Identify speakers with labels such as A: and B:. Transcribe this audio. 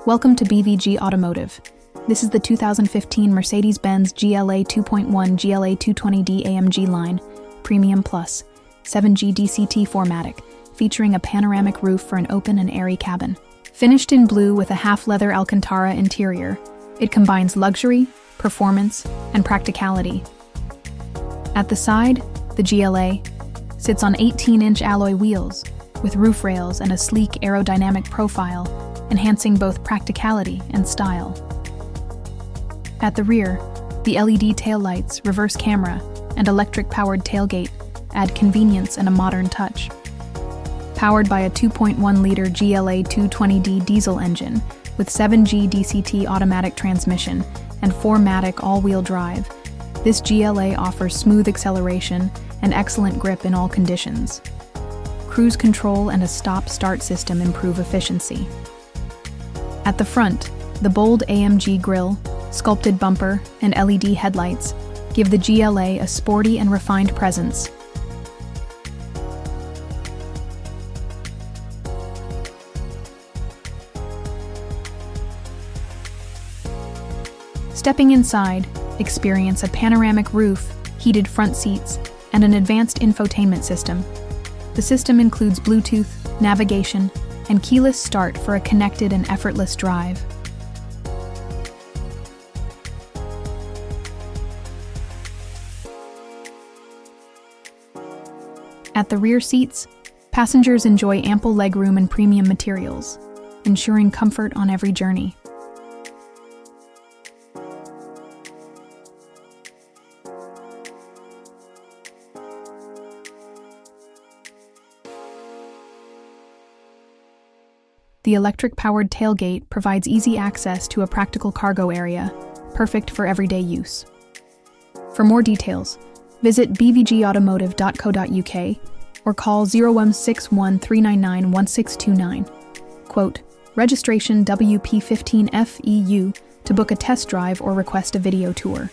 A: Welcome to BVG Automotive. This is the 2015 Mercedes-Benz GLA 2.1 GLA220d AMG Line, Premium Plus, 7G-DCT 4MATIC, featuring a panoramic roof for an open and airy cabin. Finished in blue with a Half Leather-Alcantara interior, it combines luxury, performance, and practicality. At the side, the GLA sits on 18-inch alloy wheels, with roof rails and a sleek aerodynamic profile, enhancing both practicality and style. At the rear, the LED taillights, reverse camera, and electric-powered tailgate add convenience and a modern touch. Powered by a 2.1-liter GLA220d diesel engine with 7G-DCT automatic transmission and 4MATIC all-wheel drive, this GLA offers smooth acceleration and excellent grip in all conditions. Cruise control and a stop-start system improve efficiency. At the front, the bold AMG grille, sculpted bumper, and LED headlights give the GLA a sporty and refined presence. Stepping inside, experience a panoramic roof, heated front seats, and an advanced infotainment system. The system includes Bluetooth, navigation, and keyless start for a connected and effortless drive. At the rear seats, passengers enjoy ample legroom and premium materials, ensuring comfort on every journey. The electric-powered tailgate provides easy access to a practical cargo area, perfect for everyday use. For more details, visit bvgautomotive.co.uk or call 0161 399 1629. Quote, registration WP15FEU to book a test drive or request a video tour.